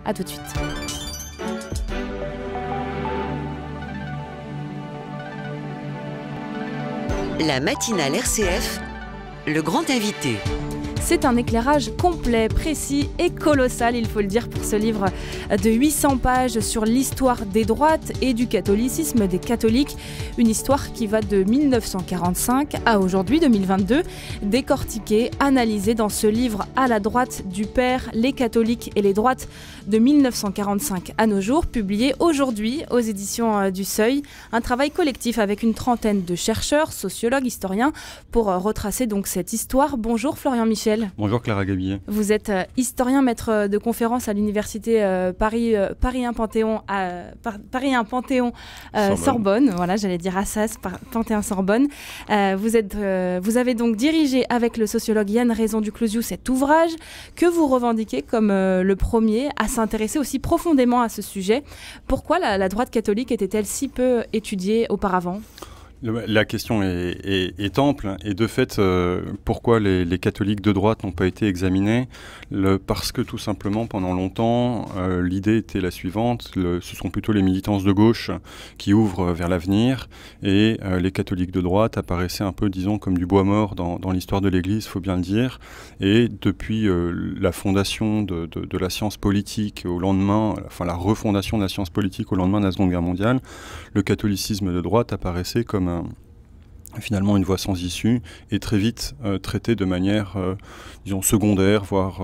À tout de suite. La matinale RCF, le grand invité. C'est un éclairage complet, précis et colossal, il faut le dire, pour ce livre de 800 pages sur l'histoire des droites et du catholicisme des catholiques. Une histoire qui va de 1945 à aujourd'hui, 2022, décortiquée, analysée dans ce livre à la droite du Père, les catholiques et les droites de 1945 à nos jours, publié aujourd'hui aux éditions du Seuil. Un travail collectif avec une trentaine de chercheurs, sociologues, historiens, pour retracer donc cette histoire. Bonjour Florian Michel. Bonjour Clara Gabillet. Vous êtes historien, maître de conférence à l'université Paris 1 Panthéon Sorbonne. Voilà, j'allais dire Assas, Panthéon Sorbonne. Vous avez donc dirigé avec le sociologue Yann Raison-Duclosius cet ouvrage que vous revendiquez comme le premier à s'intéresser aussi profondément à ce sujet. Pourquoi la droite catholique était-elle si peu étudiée auparavant ? La question est ample et de fait, pourquoi les catholiques de droite n'ont pas été examinés ? Parce que tout simplement, pendant longtemps, l'idée était la suivante, ce sont plutôt les militances de gauche qui ouvrent vers l'avenir et les catholiques de droite apparaissaient un peu, disons, comme du bois mort dans l'histoire de l'Église, il faut bien le dire. Et depuis la fondation de la science politique au lendemain, enfin la refondation de la science politique au lendemain de la Seconde Guerre mondiale, le catholicisme de droite apparaissait comme finalement une voie sans issue et très vite traitée de manière, disons, secondaire, voire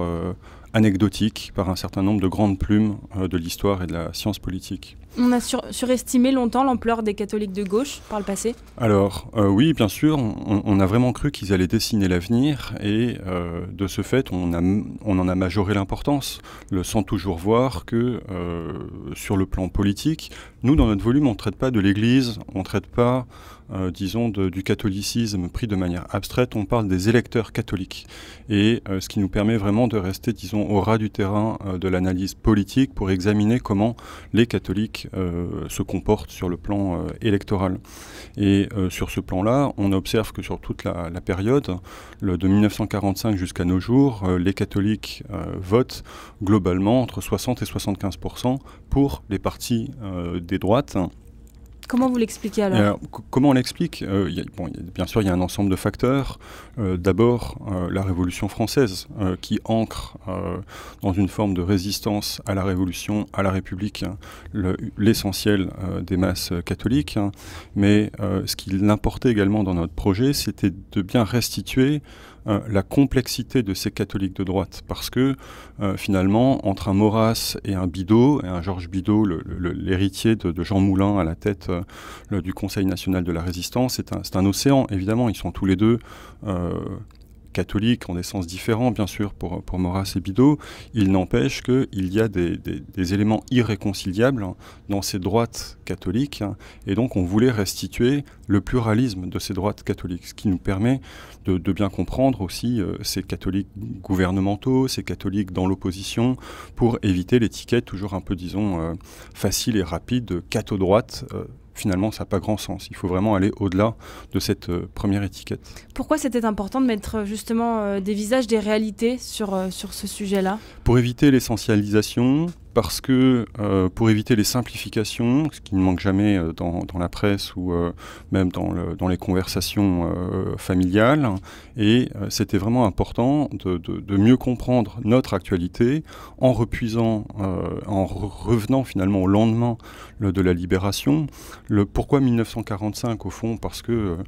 anecdotique par un certain nombre de grandes plumes de l'histoire et de la science politique. On a surestimé longtemps l'ampleur des catholiques de gauche par le passé ? Alors, oui, bien sûr, on a vraiment cru qu'ils allaient dessiner l'avenir et de ce fait, on en a majoré l'importance, sans toujours voir que sur le plan politique, nous, dans notre volume, on ne traite pas de l'Église, on ne traite pas, disons, du catholicisme pris de manière abstraite, on parle des électeurs catholiques. Et ce qui nous permet vraiment de rester, disons, au ras du terrain de l'analyse politique pour examiner comment les catholiques se comportent sur le plan électoral. Et sur ce plan-là, on observe que sur toute la période, de 1945 jusqu'à nos jours, les catholiques votent globalement entre 60 et 75% pour les partis des droites. Comment vous l'expliquez alors ? Comment on l'explique ? Bien sûr, il y a un ensemble de facteurs. D'abord, la Révolution française, qui ancre dans une forme de résistance à la Révolution, à la République, l'essentiel des masses catholiques. Mais ce qu'il importait également dans notre projet, c'était de bien restituer la complexité de ces catholiques de droite, parce que finalement, entre un Maurras et un Bidault, et un Georges Bidault, l'héritier de Jean Moulin à la tête du Conseil national de la résistance, c'est un océan, évidemment, ils sont tous les deux catholiques en des sens différents, bien sûr, pour Maurras et Bidault. Il n'empêche qu'il y a des éléments irréconciliables dans ces droites catholiques, et donc on voulait restituer le pluralisme de ces droites catholiques, ce qui nous permet de bien comprendre aussi ces catholiques gouvernementaux, ces catholiques dans l'opposition, pour éviter l'étiquette toujours un peu, disons, facile et rapide de catho-droite. Finalement, ça n'a pas grand sens. Il faut vraiment aller au-delà de cette première étiquette. Pourquoi c'était important de mettre justement des visages, des réalités sur ce sujet-là ? Pour éviter l'essentialisation, parce que pour éviter les simplifications, ce qui ne manque jamais dans la presse ou même dans les conversations familiales, et c'était vraiment important de mieux comprendre notre actualité en repuisant, en revenant finalement au lendemain de la libération. Pourquoi 1945 au fond ? Parce que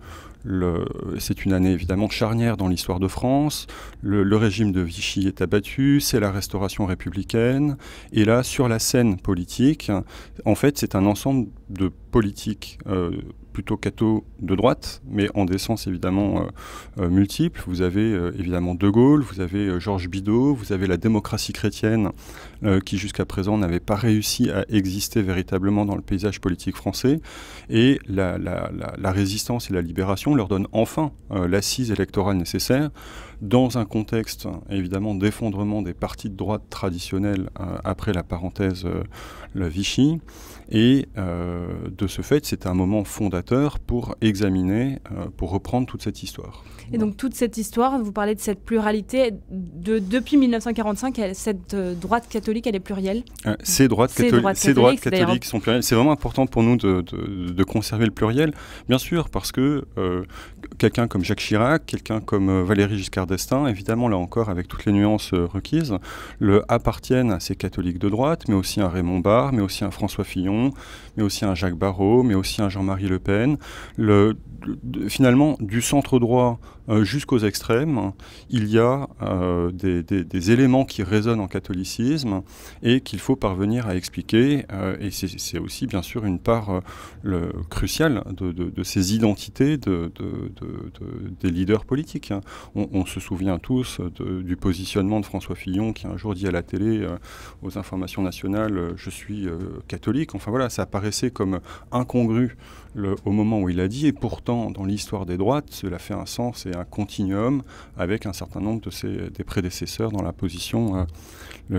c'est une année évidemment charnière dans l'histoire de France, le régime de Vichy est abattu, c'est la restauration républicaine, et là sur la scène politique, en fait c'est un ensemble de politiques plutôt catho de droite, mais en des sens évidemment multiples. Vous avez évidemment De Gaulle, vous avez Georges Bidault, vous avez la démocratie chrétienne qui jusqu'à présent n'avait pas réussi à exister véritablement dans le paysage politique français, et la résistance et la libération leur donnent enfin l'assise électorale nécessaire dans un contexte évidemment d'effondrement des partis de droite traditionnels après la parenthèse le Vichy, et de ce fait, c'était un moment fondateur pour examiner, pour reprendre toute cette histoire. Et donc toute cette histoire, vous parlez de cette pluralité, depuis 1945, cette droite catholique, elle est plurielle. Ces droites catholiques sont plurielles. C'est vraiment important pour nous de conserver le pluriel, bien sûr, parce que quelqu'un comme Jacques Chirac, quelqu'un comme Valéry Giscard d'Estaing, évidemment, là encore, avec toutes les nuances requises, appartiennent à ces catholiques de droite, mais aussi à Raymond Barre, mais aussi à François Fillon, mais aussi à Jacques Barrot, mais aussi à Jean-Marie Le Pen. Finalement, du centre droit jusqu'aux extrêmes, il y a des éléments qui résonnent en catholicisme et qu'il faut parvenir à expliquer. Et c'est aussi, bien sûr, une part cruciale de ces identités des leaders politiques. On se souvient tous du positionnement de François Fillon qui un jour dit à la télé, aux informations nationales, je suis catholique. Enfin voilà, ça apparaissait comme incongru au moment où il a dit, et pourtant dans l'histoire des droites, cela fait un sens et un continuum avec un certain nombre des prédécesseurs dans la position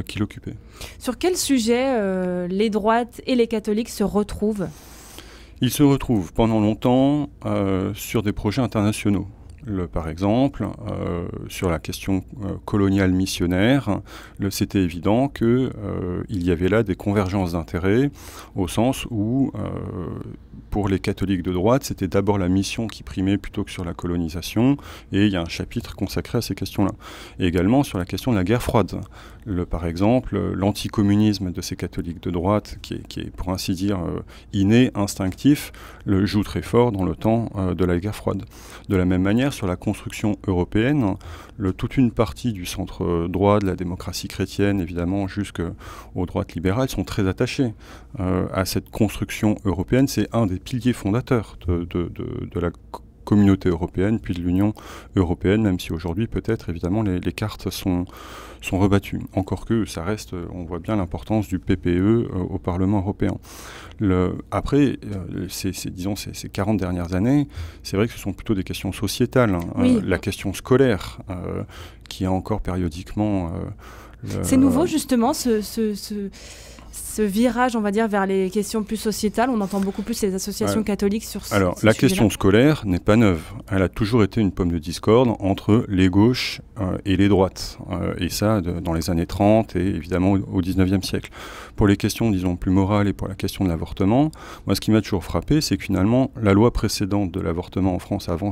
qu'il occupait. Sur quel sujet les droites et les catholiques se retrouvent ? Ils se retrouvent pendant longtemps sur des projets internationaux. Par exemple, sur la question coloniale missionnaire, c'était évident qu'il y avait là des convergences d'intérêts, au sens où, pour les catholiques de droite, c'était d'abord la mission qui primait plutôt que sur la colonisation, et il y a un chapitre consacré à ces questions-là. Et également sur la question de la guerre froide. Par exemple, l'anticommunisme de ces catholiques de droite, qui est pour ainsi dire inné, instinctif, joue très fort dans le temps de la guerre froide. De la même manière, sur la construction européenne, toute une partie du centre droit, de la démocratie chrétienne, évidemment, jusqu'aux droites libérales, sont très attachés à cette construction européenne. C'est un des piliers fondateurs de la communauté européenne, puis de l'Union européenne, même si aujourd'hui, peut-être, évidemment, les cartes sont rebattues. Encore que ça reste, on voit bien l'importance du PPE au Parlement européen. Après, ces 40 dernières années, c'est vrai que ce sont plutôt des questions sociétales. Oui. La question scolaire, qui est encore périodiquement... C'est nouveau, justement, ce virage, on va dire, vers les questions plus sociétales. On entend beaucoup plus les associations catholiques sur ce Alors, la question scolaire n'est pas neuve. Elle a toujours été une pomme de discorde entre les gauches et les droites. Et ça, dans les années 30 et évidemment au 19e siècle. Pour les questions, disons, plus morales et pour la question de l'avortement, moi, ce qui m'a toujours frappé, c'est que finalement, la loi précédente de l'avortement en France, avant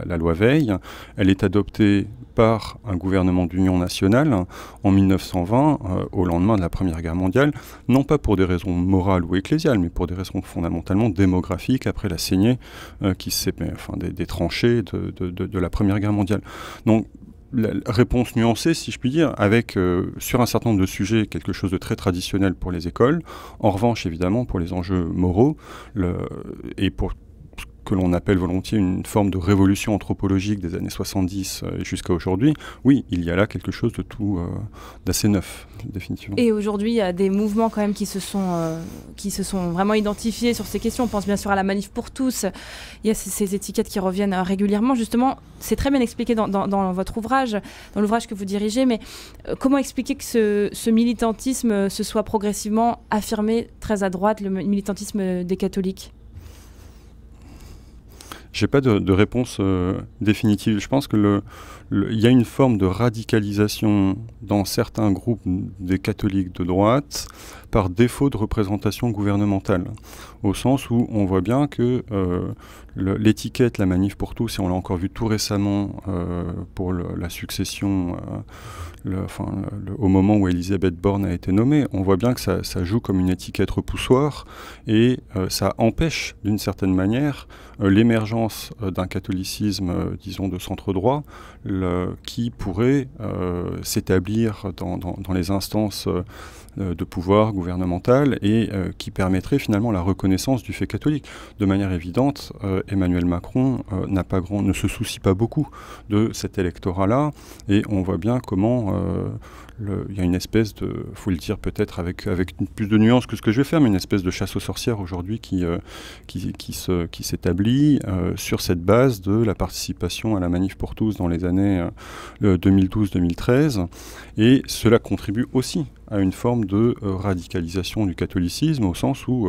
la loi Veil, elle est adoptée par un gouvernement d'union nationale en 1920, au lendemain de la Première Guerre mondiale, non pas pour des raisons morales ou ecclésiales, mais pour des raisons fondamentalement démographiques, après la saignée des tranchées de la Première Guerre mondiale. Donc, la réponse nuancée, si je puis dire, avec sur un certain nombre de sujets quelque chose de très traditionnel pour les écoles. En revanche, évidemment, pour les enjeux moraux et pour que l'on appelle volontiers une forme de révolution anthropologique des années 70 jusqu'à aujourd'hui, oui, il y a là quelque chose de tout d'assez neuf, définitivement. Et aujourd'hui, il y a des mouvements quand même qui se sont vraiment identifiés sur ces questions. On pense bien sûr à la Manif pour tous. Il y a ces étiquettes qui reviennent régulièrement. Justement, c'est très bien expliqué dans votre ouvrage, dans l'ouvrage que vous dirigez, mais comment expliquer que ce militantisme se soit progressivement affirmé très à droite, le militantisme des catholiques ? Je n'ai pas de réponse définitive. Je pense qu'il y a une forme de radicalisation dans certains groupes des catholiques de droite par défaut de représentation gouvernementale, au sens où on voit bien que l'étiquette, la Manif pour tous, et on l'a encore vu tout récemment pour la succession, au moment où Elisabeth Borne a été nommée, on voit bien que ça joue comme une étiquette repoussoire et ça empêche d'une certaine manière l'émergence d'un catholicisme, disons, de centre droit, qui pourrait s'établir dans les instances de pouvoir gouvernemental et qui permettrait finalement la reconnaissance du fait catholique. De manière évidente, Emmanuel Macron ne se soucie pas beaucoup de cet électorat-là et on voit bien comment il y a une espèce de, faut le dire peut-être avec plus de nuances que ce que je vais faire, mais une espèce de chasse aux sorcières aujourd'hui qui s'établit sur cette base de la participation à la Manif pour tous dans les années 2012-2013. Et cela contribue aussi à une forme de radicalisation du catholicisme, au sens où,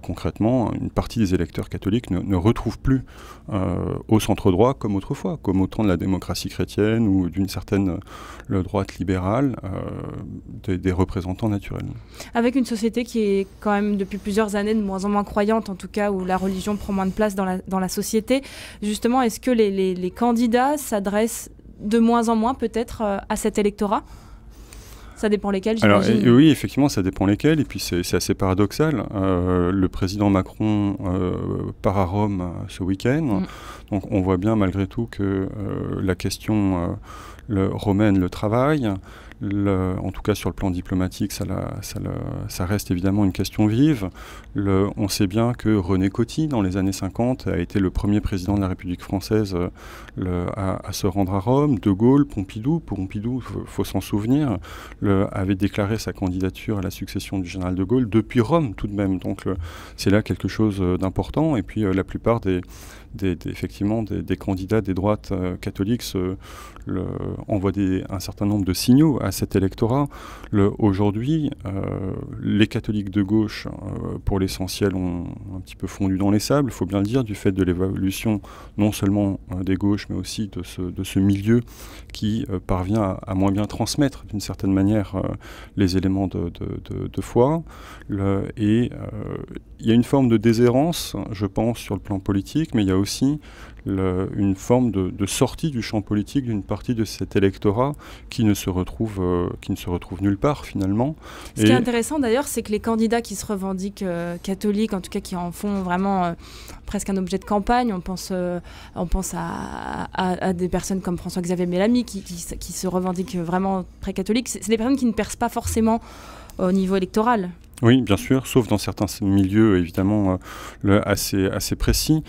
concrètement, une partie des électeurs catholiques ne retrouvent plus au centre droit comme autrefois, comme au temps de la démocratie chrétienne ou d'une certaine droite libérale, des représentants naturels. Avec une société qui est quand même depuis plusieurs années de moins en moins croyante, en tout cas où la religion prend moins de place dans la société, justement, est-ce que les candidats s'adressent de moins en moins peut-être à cet électorat ? Ça dépend lesquels, j'imagine. Oui, effectivement, ça dépend lesquels. Et puis, c'est assez paradoxal. Le président Macron part à Rome ce week-end. Donc, on voit bien, malgré tout, que la question romaine le travaille. En tout cas, sur le plan diplomatique, ça reste évidemment une question vive. On sait bien que René Coty, dans les années 50, a été le premier président de la République française à se rendre à Rome. De Gaulle, Pompidou, faut s'en souvenir, avait déclaré sa candidature à la succession du général de Gaulle depuis Rome tout de même. Donc c'est là quelque chose d'important. Et puis la plupart effectivement des candidats des droites catholiques envoient un certain nombre de signaux à cet électorat. Aujourd'hui, les catholiques de gauche, pour l'essentiel, ont un petit peu fondu dans les sables, il faut bien le dire, du fait de l'évolution non seulement des gauches, mais aussi de ce milieu qui parvient à moins bien transmettre d'une certaine manière les éléments de foi. Il y a une forme de déshérence, je pense, sur le plan politique, mais il y a aussi une forme de sortie du champ politique d'une partie de cet électorat qui ne se retrouve nulle part finalement. Ce qui est intéressant d'ailleurs, c'est que les candidats qui se revendiquent catholiques, en tout cas qui en font vraiment presque un objet de campagne, on pense à des personnes comme François-Xavier Bellamy qui se revendiquent vraiment très catholiques, c'est des personnes qui ne percent pas forcément au niveau électoral. Oui, bien sûr, sauf dans certains milieux évidemment assez précis.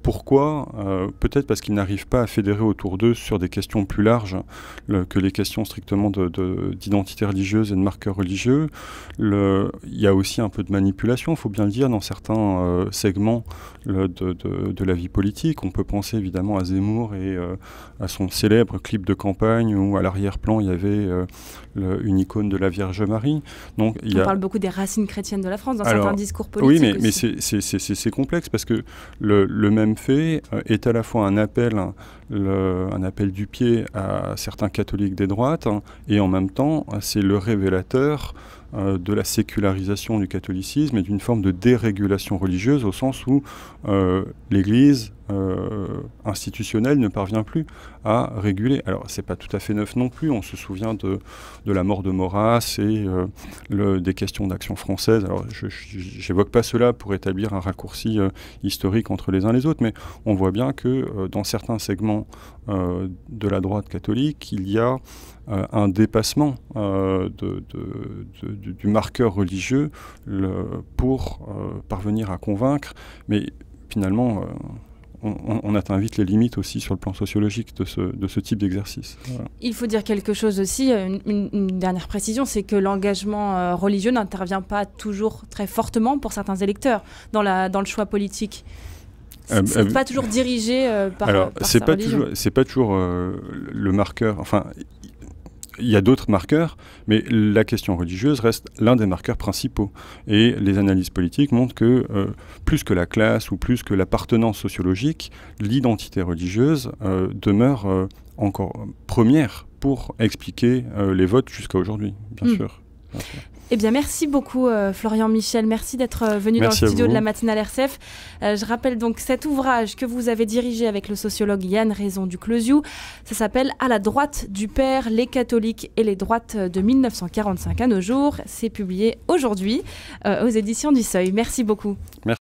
Pourquoi ? Peut-être parce qu'ils n'arrivent pas à fédérer autour d'eux sur des questions plus larges que les questions strictement d'identité religieuse et de marqueurs religieux. Il y a aussi un peu de manipulation, il faut bien le dire, dans certains segments de la vie politique. On peut penser évidemment à Zemmour et à son célèbre clip de campagne où à l'arrière-plan il y avait une icône de la Vierge Marie. Donc, on parle beaucoup des racines chrétiennes de la France dans certains discours politiques. Oui, mais c'est complexe parce que le même fait est à la fois un appel du pied à certains catholiques des droites et en même temps c'est le révélateur de la sécularisation du catholicisme et d'une forme de dérégulation religieuse au sens où l'Église institutionnelle ne parvient plus à réguler. Alors c'est pas tout à fait neuf non plus, on se souvient de la mort de Maurras et des questions d'action française. Alors j'évoque pas cela pour établir un raccourci historique entre les uns et les autres, mais on voit bien que dans certains segments de la droite catholique, il y a un dépassement du marqueur religieux pour parvenir à convaincre, mais finalement on atteint vite les limites aussi sur le plan sociologique de ce type d'exercice. Voilà. Il faut dire quelque chose aussi, une dernière précision, c'est que l'engagement religieux n'intervient pas toujours très fortement pour certains électeurs dans le choix politique. C'est pas toujours dirigé par sa religion. C'est pas toujours le marqueur. Enfin, il y a d'autres marqueurs, mais la question religieuse reste l'un des marqueurs principaux. Et les analyses politiques montrent que plus que la classe ou plus que l'appartenance sociologique, l'identité religieuse demeure encore première pour expliquer les votes jusqu'à aujourd'hui, bien sûr. Eh bien, merci beaucoup Florian Michel, merci d'être venu dans le studio de la matinale RCF. Je rappelle donc cet ouvrage que vous avez dirigé avec le sociologue Yann Raison du Closiou. Ça s'appelle « À la droite du Père, les catholiques et les droites de 1945 à nos jours ». C'est publié aujourd'hui aux éditions du Seuil. Merci beaucoup. Merci.